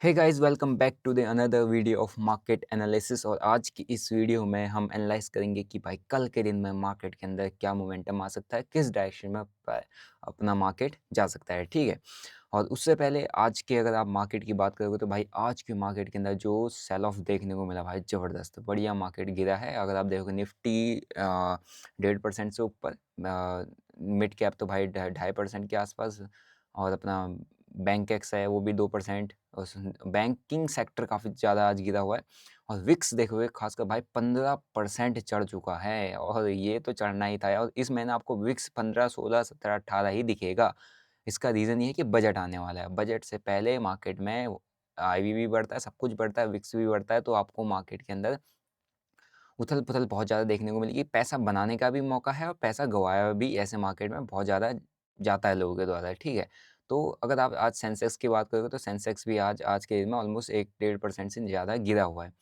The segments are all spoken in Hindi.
Hey guys, welcome back to the another video of market analysis. और आज की इस वीडियो में हम एनालाइज करेंगे कि भाई कल के दिन में मार्केट के अंदर क्या मोमेंटम आ सकता है, किस डायरेक्शन में अपना मार्केट जा सकता है। ठीक है। और उससे पहले आज के अगर आप मार्केट की बात करोगे तो भाई आज की मार्केट के अंदर जो सेल ऑफ देखने को मिला भाई ज़बरदस्त बढ़िया मार्केट गिरा है। अगर आप देखोगे निफ्टी 1.5% से ऊपर, मिड कैप तो भाई 2.5% के आसपास, और अपना बैंक एक्स है वो भी 2%। और बैंकिंग सेक्टर काफ़ी ज़्यादा आज गिरा हुआ है। और विक्स देखोगे खासकर भाई 15% चढ़ चुका है, और ये तो चढ़ना ही था। और इस महीने आपको विक्स 15, 16, 17, 18 ही दिखेगा। इसका रीज़न ये है कि बजट आने वाला है। बजट से पहले मार्केट में आईवी भी बढ़ता है, सब कुछ बढ़ता है, विक्स भी बढ़ता है, तो आपको मार्केट के अंदर उथल-पुथल बहुत ज़्यादा देखने को मिलेगी। पैसा बनाने का भी मौका है और पैसा गँवाया भी ऐसे मार्केट में बहुत ज़्यादा जाता है लोगों के द्वारा, ठीक है। तो अगर आप आज सेंसेक्स की बात करोगे तो सेंसेक्स भी आज आज के दिन में ऑलमोस्ट 1 डेढ़ % से ज़्यादा गिरा हुआ है।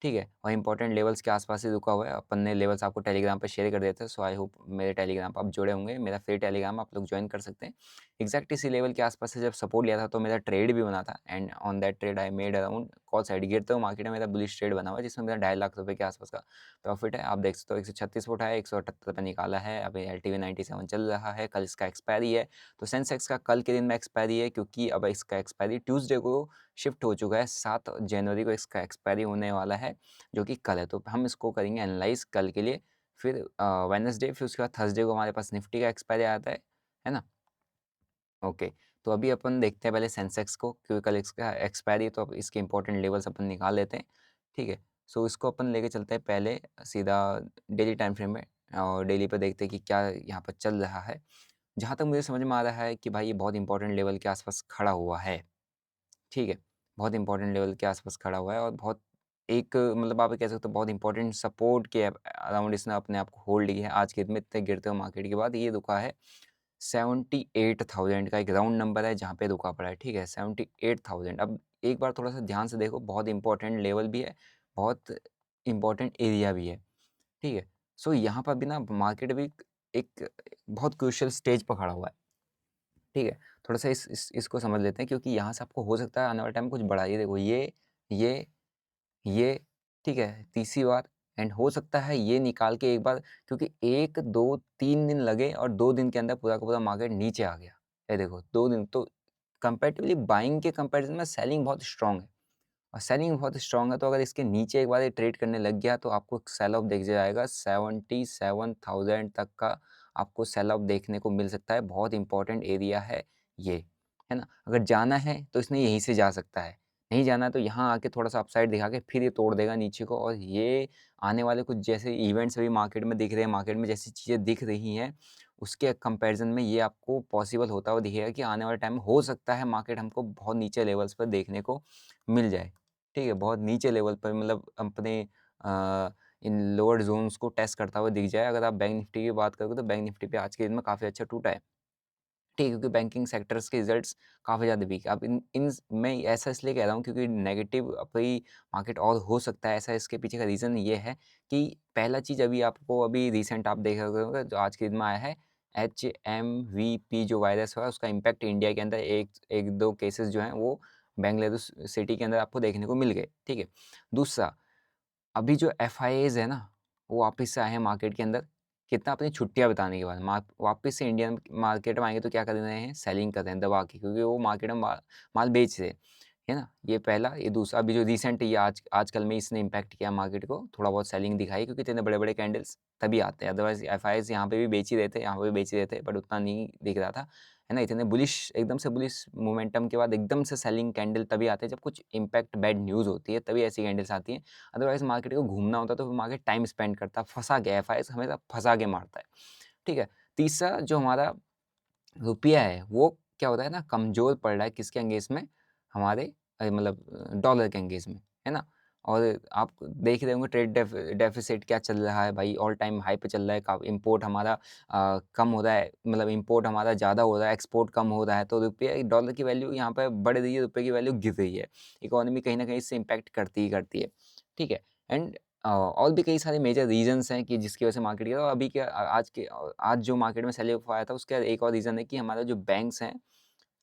ठीक है, और इंपॉर्टेंट लेवल्स के आसपास ही रुका हुआ है। अपन ने लेवल्स आपको टेलीग्राम पे शेयर कर दिए थे, सो आई होप मेरे टेलीग्राम पे आप जुड़े होंगे। मेरा फ्री टेलीग्राम आप लोग जॉइन कर सकते हैं। एग्जैक्ट इसी लेवल के आसपास से जब सपोर्ट लिया था तो मेरा ट्रेड भी बना था, and on that trade I made around call side गिरते हुए मार्केट में मेरा बुलिश ट्रेड बना हुआ है, जिसमें मेरा 2.5 लाख रुपए के आसपास का प्रॉफिट है। आप देख सकते हो 136 पे उठाया, 178 पे निकाला है। अभी एलटीवी 97 चल रहा है। कल इसका एक्सपायरी है, तो सेंसेक्स का कल के दिन में एक्सपायरी है, क्योंकि अब इसका एक्सपायरी ट्यूसडे को शिफ्ट हो चुका है। 7 जनवरी को इसका एक्सपायरी होने वाला है, जो कि कल है। तो हम इसको करेंगे एनालाइज कल के लिए। फिर वेडनेसडे, फिर उसके बाद थर्सडे को हमारे पास निफ्टी का एक्सपायरी आता है ना। ओके, तो अभी अपन देखते हैं पहले सेंसेक्स को, क्योंकि कल इसका एक्सपायरी है, तो अब इसके इंपॉर्टेंट लेवल्स अपन निकाल लेते हैं। ठीक है, सो इसको अपन लेके चलते हैं पहले सीधा डेली टाइम फ्रेम में, और डेली पे देखते हैं कि क्या यहाँ पर चल रहा है। जहाँ तक मुझे समझ में आ रहा है कि भाई ये बहुत इंपॉर्टेंट लेवल के आसपास खड़ा हुआ है। ठीक है, बहुत इंपॉर्टेंट लेवल के आसपास खड़ा हुआ है, और बहुत एक मतलब आप कह सकते हो बहुत इंपॉर्टेंट सपोर्ट के अराउंड इसने अपने आप को होल्ड किया है। आज के दिन में इतने गिरते हुए मार्केट के बाद ये रुका है 78,000 का एक राउंड नंबर है जहाँ पे रुका पड़ा है। ठीक है, 78,000। अब एक बार थोड़ा सा ध्यान से देखो, बहुत इंपॉर्टेंट लेवल भी है, बहुत इंपॉर्टेंट एरिया भी है। ठीक है, सो यहाँ पर भी ना मार्केट अभी एक बहुत क्रूशियल स्टेज पर खड़ा हुआ है। ठीक है, थोड़ा-सा इसको समझ लेते हैं, क्योंकि यहाँ से आपको हो सकता है आने वाले टाइम में कुछ बड़ा, ये देखो ये, ये, ठीक है, तीसरी बार, एंड हो सकता है ये निकाल के एक बार, क्योंकि 1, 2, 3 दिन लगे और 2 दिन के अंदर पूरा का पूरा मार्केट नीचे आ गया। ये देखो 2 दिन तो कंपैरेटिवली बाइंग के कंपैरिज़न में सेलिंग बहुत स्ट्रॉन्ग है। और सेलिंग बहुत स्ट्रॉन्ग है, तो अगर इसके नीचे एक बार ये ट्रेड करने लग गया तो आपको सेल ऑफ दिख जाएगा 77,000 तक का। आपको सेल ऑफ देखने को मिल सकता है। बहुत इंपॉर्टेंट एरिया है ये, है ना। अगर जाना है तो इसने यहीं से जा सकता है, नहीं जाना है तो यहाँ आके थोड़ा सा अपसाइड दिखा के फिर ये तोड़ देगा नीचे को। और ये आने वाले कुछ जैसे इवेंट्स अभी मार्केट में दिख रहे हैं, मार्केट में जैसी चीज़ें दिख रही हैं, उसके कंपैरिजन में ये आपको पॉसिबल होता हुआ दिखेगा कि आने वाले टाइम में हो सकता है मार्केट हमको बहुत नीचे लेवल्स पर देखने को मिल जाए। ठीक है, बहुत नीचे लेवल पर, मतलब अपने इन लोअर ज़ोन्स को टेस्ट करता हुआ दिख जाए। अगर आप बैंक निफ्टी की बात करोगे तो बैंक निफ्टी पे आज के दिन में काफ़ी अच्छा टूटा है। ठीक है, क्योंकि बैंकिंग सेक्टर्स के रिजल्ट्स काफ़ी ज़्यादा वीक है। अब इन इन मैं ऐसा इसलिए कह रहा हूँ क्योंकि नेगेटिव अभी मार्केट और हो सकता है ऐसा। इसके पीछे का रीज़न ये है कि पहला चीज़ अभी आपको अभी रिसेंट आप देख रहे होगे जो आज के दिन में आया है, एचएमवीपी जो वायरस हुआ उसका इम्पैक्ट इंडिया के अंदर एक एक दो केसेस जो हैं वो बेंगलुरु सिटी के अंदर आपको देखने को मिल गए। ठीक है, दूसरा, अभी जो एफआईआईज़ है ना, वो वापस से आए हैं मार्केट के अंदर। कितना, अपनी छुट्टियाँ बिताने के बाद वापस से इंडियन मार्केट में आएँगे तो क्या कर रहे हैं, सेलिंग कर रहे हैं दबा के, क्योंकि वो मार्केट में माल बेच रहे हैं, है ना? ये पहला। ये दूसरा, अभी जो रिसेंट ये आजकल में इसने इम्पैक्ट किया मार्केट को, थोड़ा बहुत सेलिंग दिखाई, क्योंकि इतने बड़े-बड़े कैंडल्स तभी आते हैं। अदरवाइज़ एफआईआईज़ यहाँ पे भी बेच ही रहे थे, यहाँ पे भी बेच ही रहे थे, बट उतना नहीं दिख रहा था, है ना? इतने बुलिश, एकदम से बुलिश मोमेंटम के बाद एकदम से सेलिंग कैंडल तभी आते हैं जब कुछ इम्पैक्ट बैड न्यूज़ होती है, तभी ऐसी कैंडल्स आती हैं। अदरवाइज़ मार्केट को घूमना होता है तो फिर मार्केट टाइम स्पेंड करता है, फँसा के, एफआईआईज़ हमेशा फँसा के मारता है। ठीक है? तीसरा, जो हमारा रुपया है वो क्या होता है ना, कमज़ोर पड़ रहा है किसके अगेंस्ट में, हमारे मतलब डॉलर के अगेंस्ट में, है ना? और आप देख रहे होंगे ट्रेड डेफ़िसिट क्या चल रहा है भाई, ऑल टाइम हाई पे चल रहा है। का इम्पोर्ट हमारा कम हो रहा है, मतलब इम्पोर्ट हमारा ज़्यादा हो रहा है, एक्सपोर्ट कम हो रहा है, तो रुपये डॉलर की वैल्यू यहाँ पे बढ़ रही है, रुपये की वैल्यू गिर रही है। इकोनॉमी कहीं न कहीं इससे इम्पैक्ट करती ही करती है। ठीक है? एंड और भी कई सारे मेजर रीज़न्स हैं कि जिसकी वजह से मार्केट गिरा। और आज जो मार्केट में सेल ऑफ आया था उसका एक और रीज़न है कि हमारा जो बैंक्स हैं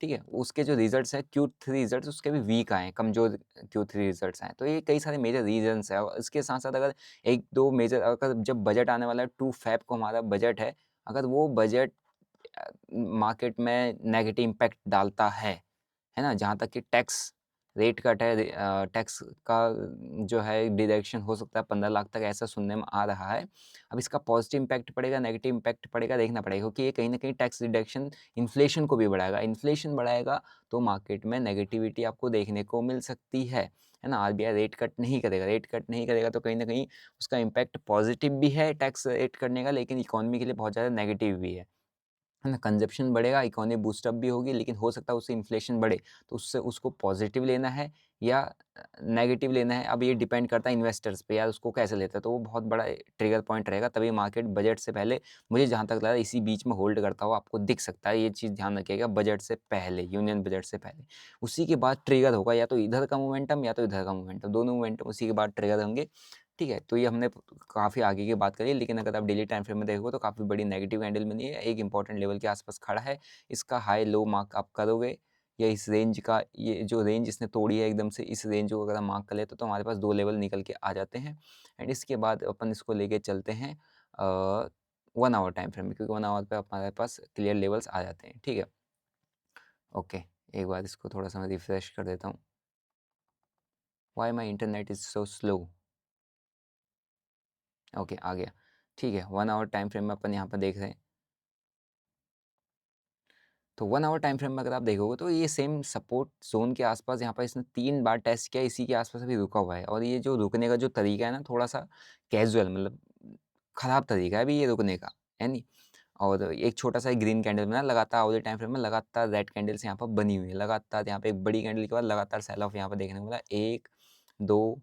ठीक है? उसके जो रिज़ल्ट्स हैं Q3 रिज़ल्ट्स उसके भी वीक आए हैं, कमज़ोर Q3 रिज़ल्ट्स आए हैं। तो ये कई सारे मेजर रीज़न्स हैं और इसके साथ-साथ अगर 1-2 मेजर अगर जब बजट आने वाला है 2 फ़ेब को हमारा बजट है, अगर वो बजट मार्केट में नेगेटिव इम्पैक्ट डालता है ना? जहाँ तक कि टैक्स रेट कट है टैक्स का जो है डिडक्शन हो सकता है 15 लाख तक ऐसा सुनने में आ रहा है। अब इसका पॉज़िटिव इम्पैक्ट पड़ेगा, नेगेटिव इम्पैक्ट पड़ेगा, देखना पड़ेगा क्योंकि ये कहीं न कहीं टैक्स डिडक्शन इन्फ्लेशन को भी बढ़ाएगा। इन्फ्लेशन बढ़ाएगा तो मार्केट में नेगेटिविटी आपको देखने को मिल सकती है ना? आरबीआई रेट कट नहीं करेगा, रेट कट नहीं करेगा तो कहीं न कहीं उसका इम्पैक्ट पॉज़िटिव भी है टैक्स रेट करने का, लेकिन इकोनॉमी के लिए बहुत ज़्यादा नेगेटिव भी है ना? कंज़प्शन बढ़ेगा, इकोनॉमी बूस्ट अप भी होगी, लेकिन हो सकता है उससे इन्फ्लेशन बढ़े, तो उससे उसको पॉज़िटिव लेना है या नेगेटिव लेना है, अब ये डिपेंड करता है इन्वेस्टर्स पे यार उसको कैसे लेता है, तो वो बहुत बड़ा ट्रिगर पॉइंट रहेगा, तभी मार्केट बजट से पहले मुझे जहाँ तक लग रहा है इसी बीच में होल्ड करता हुआ आपको दिख सकता है, ये चीज़ ध्यान रखिएगा बजट से पहले, यूनियन बजट से पहले। उसी के बाद ट्रिगर होगा या तो इधर का मोमेंटम या तो इधर का मोमेंटम, दोनों मोमेंटम उसी के बाद ट्रिगर होंगे, ठीक है? तो ये हमने काफ़ी आगे की बात करी, लेकिन अगर आप डेली टाइम फ्रेम में देखोगे तो काफ़ी बड़ी नेगेटिव कैंडल बनी है, एक इंपॉर्टेंट लेवल के आसपास खड़ा है, इसका हाई लो मार्क आप करोगे या इस रेंज का ये जो रेंज इसने तोड़ी है एकदम से इस रेंज को अगर हम मार्क कर लेते तो हमारे पास 2 लेवल निकल के आ जाते हैं एंड इसके बाद अपन इसको लेके चलते हैं 1 आवर टाइम फ्रेम में क्योंकि 1 आवर पे हमारे पास क्लियर लेवल्स आ जाते हैं, ठीक है? ओके, एक बार इसको थोड़ा-सा मैं रिफ्रेश कर देता हूँ। Why my internet is so slow? Okay, आ गया। ठीक है, 1 आवर टाइम फ्रेम में अपन यहाँ पर देख रहे हैं। तो 1 आवर टाइम फ्रेम में अगर आप देखोगे तो ये सेम सपोर्ट ज़ोन के आसपास यहाँ पर इसने 3 बार टेस्ट किया, इसी के आसपास अभी रुका हुआ है और ये जो रुकने का जो तरीका है ना थोड़ा-सा कैज़ुअल मतलब ख़राब तरीका है अभी ये रुकने का, है नहीं? और एक छोटा-सा ग्रीन कैंडल बना लगातार आवर टाइम फ्रेम में लगातार रेड कैंडल्स यहाँ पर बनी हुई है। लगातार यहाँ पे एक बड़ी कैंडल के बाद लगातार सेल ऑफ यहाँ पर देखने को मिला 1, 2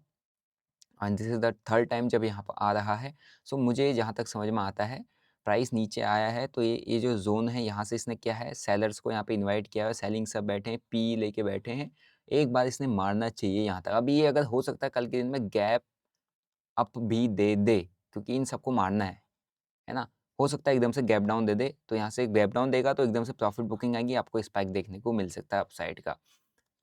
and this is the third time जब यहाँ पर आ रहा है। सो मुझे जहाँ तक समझ में आता है प्राइस नीचे आया है तो ये जो ज़ोन है यहाँ से इसने क्या है सेलर्स को यहाँ पे इनवाइट किया है, सेलिंग सब बैठे हैं, पी लेके बैठे हैं। एक बार इसने मारना चाहिए यहाँ तक। अब ये अगर हो सकता है कल के दिन में गैप अप भी दे दे क्योंकि इन सबको मारना है ना? हो सकता है एकदम से गैप डाउन दे दे, तो यहाँ से गैप डाउन देगा तो एकदम से प्रॉफिट बुकिंग आएगी, आपको स्पाइक देखने को मिल सकता है अपसाइड का।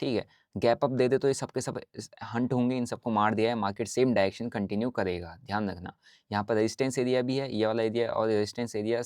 ठीक है, गैप अप दे दे तो ये सब के सब हंट होंगे, इन सबको मार दिया है, मार्केट सेम डायरेक्शन कंटिन्यू करेगा, ध्यान रखना। यहाँ पर रेजिस्टेंस एरिया भी है, ये वाला एरिया और रेजिस्टेंस एरिया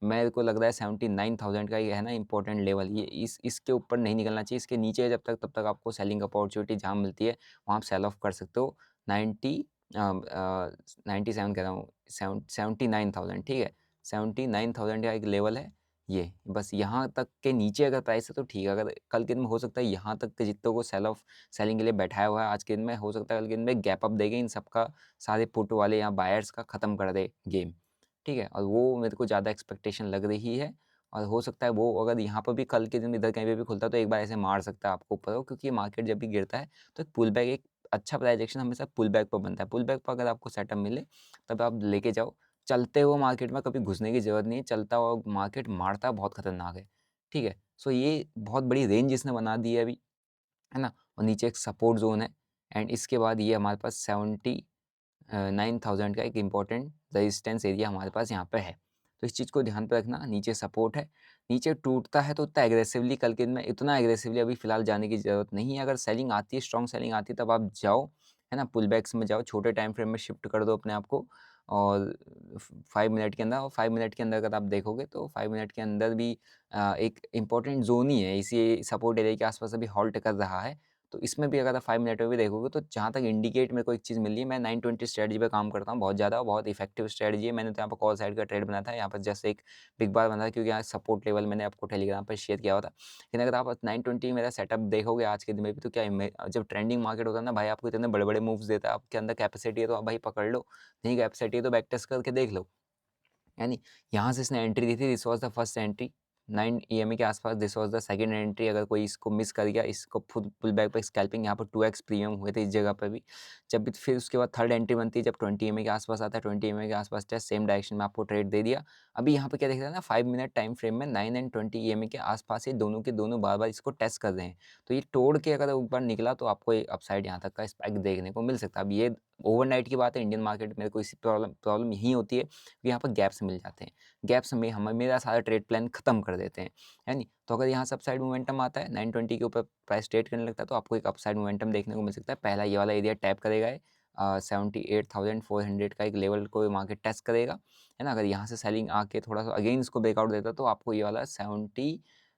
मेरे को लग रहा है 79,000 का ही है ना इम्पोर्टेंट लेवल, ये इसके ऊपर नहीं निकलना चाहिए, इसके नीचे जब तक तब तक आपको सेलिंग अपॉर्चुनिटी जहाँ मिलती है वहाँ आप सेल ऑफ कर सकते हो। 90 97 कह रहा हूँ, 79,000 ठीक है, 79,000 का एक लेवल है ये, बस यहाँ तक के नीचे अगर प्राइस है तो ठीक है, अगर कल के दिन में हो सकता है यहाँ तक के जितनों को सेलिंग के लिए बैठाया हुआ है आज के दिन में, हो सकता है कल के दिन में गैप अप देगा इन सबका, सारे पुट वाले या बायर्स का ख़त्म कर दे गेम, ठीक है? और वो मेरे को ज़्यादा एक्सपेक्टेशन लग रही है और हो सकता है वो अगर यहाँ पर भी कल के दिन इधर कहीं पे भी खुलता है तो एक बार ऐसे मार सकता है आपको ऊपर को, क्योंकि मार्केट जब भी गिरता है तो एक पुल बैक एक अच्छा प्राइजेक्शन हमेशा पुल बैक पर बनता है। पुल बैक पर अगर आपको सेटअप मिले तब आप लेके जाओ। चलते हुए मार्केट में कभी घुसने की ज़रूरत नहीं है, चलता हुआ मार्केट मारता बहुत खतरनाक है, ठीक है? सो ये बहुत बड़ी रेंज इसने बना दी है अभी, है ना? और नीचे एक सपोर्ट ज़ोन है एंड इसके बाद ये हमारे पास 9,000 का एक इम्पोर्टेंट रेजिस्टेंस एरिया हमारे पास यहाँ पे है। तो इस चीज़ को ध्यान पे रखना, नीचे सपोर्ट है, नीचे टूटता है तो उतना एग्रेसिवली कल के दिन में इतना एग्रेसिवली अभी फ़िलहाल जाने की ज़रूरत नहीं है। अगर सेलिंग आती है, स्ट्रॉन्ग सेलिंग आती है तब आप जाओ, है ना? पुलबैक्स में जाओ, छोटे टाइम फ्रेम में शिफ्ट कर दो अपने आप को और 5 मिनट के अंदर और 5 मिनट के अंदर अगर आप देखोगे तो 5 मिनट के अंदर भी एक इम्पोर्टेंट ज़ोन ही है, इसी सपोर्ट एरिया के आस-पास अभी हॉल्ट कर रहा है। तो इसमें भी अगर आप 5 मिनट में भी देखोगे तो जहाँ तक इंडिकेट मेरे को एक चीज़ मिल रही है, मैं 920 स्ट्रैटेजी पे काम करता हूँ बहुत ज़्यादा और बहुत इफेक्टिव स्ट्रैटेजी है। मैंने तो यहाँ पर कॉल साइड का ट्रेड बनाया था, यहाँ पर जस्ट एक बिग बार बना था क्योंकि यहाँ सपोर्ट लेवल मैंने आपको टेलीग्राम पर शेयर किया हुआ था। लेकिन अगर आप 920 मेरा सेटअप देखोगे आज के दिन में भी तो जब ट्रेंडिंग मार्केट होता है ना भाई आपको इतने बड़े-बड़े मूव्स देता है, आपके अंदर कैपेसिटी है तो आप भाई पकड़ लो, नहीं कैपेसिटी है तो बैक टेस्ट करके देख लो। यानी यहाँ से इसने एंट्री दी थी, this was the first entry 9 EMA के आसपास, this was the second entry, अगर कोई इसको मिस कर गया, इसको फुल पुल बैक पे स्कैल्पिंग यहाँ पर 2x प्रीमियम हुए थे इस जगह पे भी। जब भी फिर उसके बाद थर्ड एंट्री बनती है जब 20 ईएमए के आसपास आता है, 20 ईएमए के आसपास टेस्ट सेम डायरेक्शन में आपको ट्रेड दे दिया। अभी यहाँ पे क्या दिख रहा है ना 5 मिनट टाइम फ्रेम में 9 एंड 20 ईएमए के आसपास ये दोनों के दोनों बार-बार इसको टेस्ट कर रहे हैं। तो ये तोड़ के अगर ऊपर निकला तो आपको एक अपसाइड यहाँ तक का स्पाइक देखने को मिल सकता है। अब ये ओवरनाइट की बात है इंडियन मार्केट में, कोई सी प्रॉब्लम यही होती है कि यहाँ पर गैप्स मिल जाते हैं। गैप्स में हम मेरा सारा ट्रेड प्लान खत्म कर देते हैं, है नहीं? तो अगर यहाँ से अपसाइड मोमेंटम आता है 920 के ऊपर प्राइस ट्रेड करने लगता है, तो आपको एक अपसाइड मोमेंटम देखने को मिल सकता है। पहला ये वाला एरिया टैप करेगा, 78,400 का एक लेवल को मार्केट टेस्ट करेगा, है ना? अगर यहाँ से सेलिंग आके थोड़ा सा अगेन इसको ब्रेकआउट देता है, तो आपको ये वाला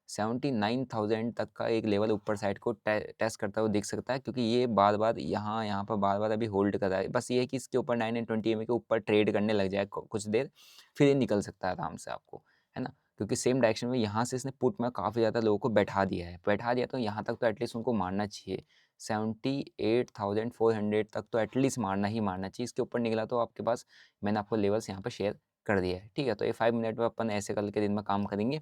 79,000 तक का एक लेवल ऊपर साइड को टेस्ट करता हुआ दिख सकता है, क्योंकि ये बार-बार यहाँ पर बार-बार अभी होल्ड कर रहा है। बस ये है कि इसके ऊपर 9 एंड 20 ईएमए के ऊपर ट्रेड करने लग जाए कुछ देर, फिर ये निकल सकता है आराम से आपको, है ना? क्योंकि सेम डायरेक्शन में यहाँ से इसने पुट में काफ़ी ज़्यादा लोगों को बैठा दिया है। बैठा दिया तो यहाँ तक तो एटलीस्ट उनको मारना चाहिए। 78,400 तक तो एटलीस्ट मारना ही मारना चाहिए। इसके ऊपर निकला तो आपके पास, मैंने आपको लेवल्स यहाँ पे शेयर कर दिया है, ठीक है? तो ये 5 मिनट में अपन ऐसे कल के दिन में काम करेंगे,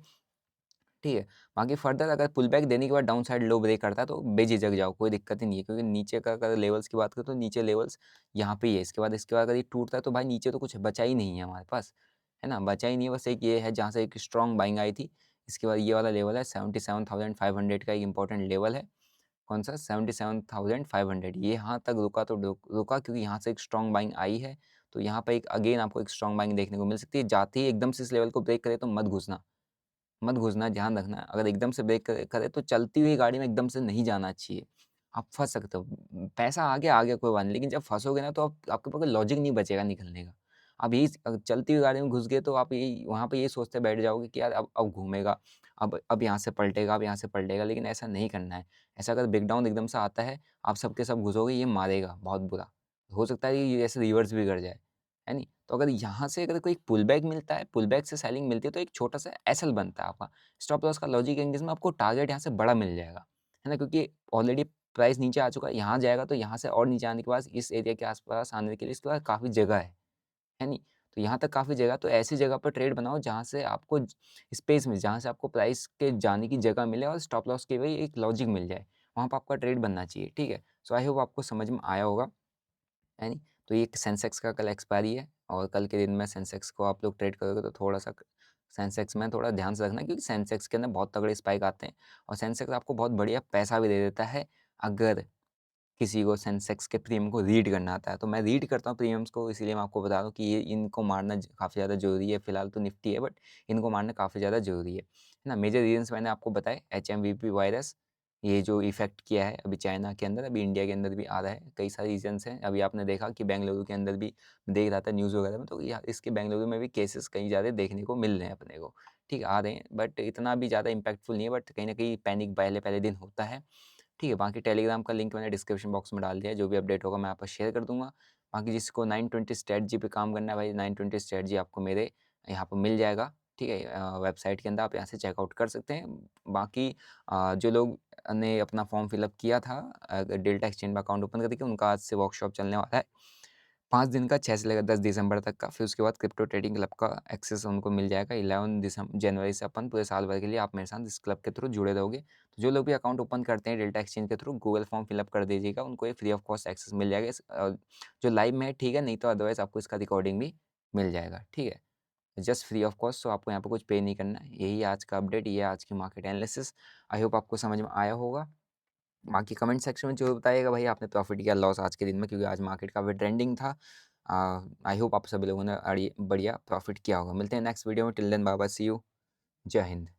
ठीक है? बाकी फर्दर अगर पुल बैक देने के बाद डाउन साइड लो ब्रेक करता है, तो बेझिझक जाओ, कोई दिक्कत ही नहीं है, क्योंकि नीचे का अगर लेवल्स की बात करें तो नीचे लेवल्स यहाँ पे ही है। इसके बाद अगर ये टूटता है तो भाई नीचे तो कुछ बचा ही नहीं है हमारे पास, है ना? बचा ही नहीं है, बस एक ये है जहाँ से एक स्ट्रॉन्ग बाइंग आई थी। इसके बाद ये वाला लेवल है 77,500 का एक इंपॉर्टेंट लेवल है। कौन-सा? 77,500, ये यहाँ तक रुका तो रुका, क्योंकि यहाँ से एक स्ट्रॉन्ग बाइंग आई है। तो यहाँ पे एक अगेन आपको एक स्ट्रॉन्ग बाइंग देखने को मिल सकती है। जाते ही एकदम से इस लेवल को ब्रेक करे तो मत घुसना, ध्यान रखना। अगर एकदम से ब्रेक करे तो चलती हुई गाड़ी में एकदम से नहीं जाना चाहिए, आप फँस सकते हो। पैसा आ गया कोई बात नहीं, लेकिन जब फँसोगे ना तो आपके पास लॉजिक नहीं बचेगा निकलने का। आप यही चलती हुई गाड़ी में घुस गए तो आप यही वहाँ पे ये सोचते बैठ जाओगे कि यार अब घूमेगा, अब यहाँ से पलटेगा, अब यहाँ से पलटेगा, लेकिन ऐसा नहीं करना है। ऐसा अगर ब्रेकडाउन एकदम से आता है, आप सब के सब घुसोगे, ये मारेगा बहुत बुरा। हो सकता है कि ये ऐसे रिवर्स भी कर जाए, है नहीं? तो अगर यहाँ से अगर कोई पुल बैक मिलता है, पुल बैक से सेलिंग मिलती है, तो एक छोटा-सा एसएल बनता है आपका। स्टॉप लॉस का लॉजिक एंगेज में आपको टारगेट यहाँ से बड़ा मिल जाएगा, है ना? क्योंकि ऑलरेडी प्राइस नीचे आ चुका है, यहाँ जाएगा तो यहाँ से और नीचे आने के बाद इस एरिया के आस-पास आने के लिए इसके पास काफ़ी जगह है नहीं? तो यहाँ तक काफ़ी जगह, तो ऐसी जगह पर ट्रेड बनाओ जहाँ से आपको स्पेस मिले, जहाँ से आपको प्राइस के जाने की जगह मिले और स्टॉप लॉस की भी एक लॉजिक मिल जाए। वहाँ पे आपका ट्रेड बनना चाहिए, ठीक है? सो आई होप आपको समझ में आया होगा, है नहीं? तो ये सेंसेक्स का कल एक्सपायरी है, और कल के दिन में सेंसेक्स को आप लोग ट्रेड करोगे तो थोड़ा-सा सेंसेक्स में थोड़ा ध्यान से रखना, क्योंकि सेंसेक्स के अंदर बहुत तगड़े स्पाइक आते हैं, और सेंसेक्स आपको बहुत बढ़िया पैसा भी दे देता है, अगर किसी को सेंसेक्स के प्रीमियम को रीड करना आता है। तो मैं रीड करता हूँ प्रीमियम्स को, इसीलिए मैं आपको बता रहा हूँ कि ये इनको मारना काफ़ी ज़्यादा ज़रूरी है। फिलहाल तो निफ्टी है, बट इनको मारना काफ़ी ज़्यादा ज़रूरी है ना? मेजर रीजंस मैंने आपको बताए, एचएमवीपी वायरस, ये जो इफेक्ट किया है अभी चाइना के अंदर, अभी इंडिया के अंदर भी आ रहा है। कई सारे रीजंस हैं। अभी आपने देखा कि बेंगलुरु के अंदर भी देख रहा था न्यूज़ वगैरह में, तो इसके बेंगलुरु में भी केसेस कहीं ज़्यादा देखने को मिल रहे हैं अपने को। ठीक आ रहे हैं, बट इतना भी ज़्यादा इम्पैक्टफुल नहीं है, बट कहीं ना कहीं पैनिक पहले पहले दिन होता है। ठीक है, बाकी टेलीग्राम का लिंक मैंने डिस्क्रिप्शन बॉक्स में डाल दिया है, जो भी अपडेट होगा मैं आप शेयर कर दूँगा। बाकी जिसको 920 स्ट्रैटेजी पे काम करना है भाई, 920 स्ट्रैटेजी आपको मेरे यहाँ पे मिल जाएगा, ठीक है? वेबसाइट के अंदर आप यहाँ से चेकआउट कर सकते हैं। बाकी जो लोग ने अपना फॉर्म फिलअप किया था, डेल्टा एक्सचेंज में अकाउंट ओपन करके, उनका आज से वर्कशॉप चलने वाला है। 5 दिन का, 6 से लेकर 10 दिसंबर तक का। फिर उसके बाद क्रिप्टो ट्रेडिंग क्लब का एक्सेस उनको मिल जाएगा। 11 जनवरी से अपन पूरे साल भर के लिए आप मेरे साथ इस क्लब के थ्रू जुड़े रहोगे। तो जो लोग भी अकाउंट ओपन करते हैं डेल्टा एक्सचेंज के थ्रू, गूगल फॉर्म फिलअप कर दीजिएगा, उनको ये फ्री ऑफ कॉस्ट एक्सेस मिल जाएगा। जो लाइव में है, ठीक है, नहीं तो अदरवाइज़ आपको इसका रिकॉर्डिंग भी मिल जाएगा, ठीक है? जस्ट फ्री ऑफ कॉस्ट, तो आपको यहाँ पे कुछ पे नहीं करना है। यही है आज का अपडेट, ये है आज की मार्केट एनालिसिस। आई होप आपको समझ में आया होगा। बाकी कमेंट सेक्शन में ज़रूर बताइएगा भाई, आपने प्रॉफिट या लॉस आज के दिन में, क्योंकि आज मार्केट काफ़ी ट्रेंडिंग था। आई होप आप सभी लोगों ने बढ़िया प्रॉफिट किया होगा। मिलते हैं नेक्स्ट वीडियो में, till then bye bye, see you, जय हिंद।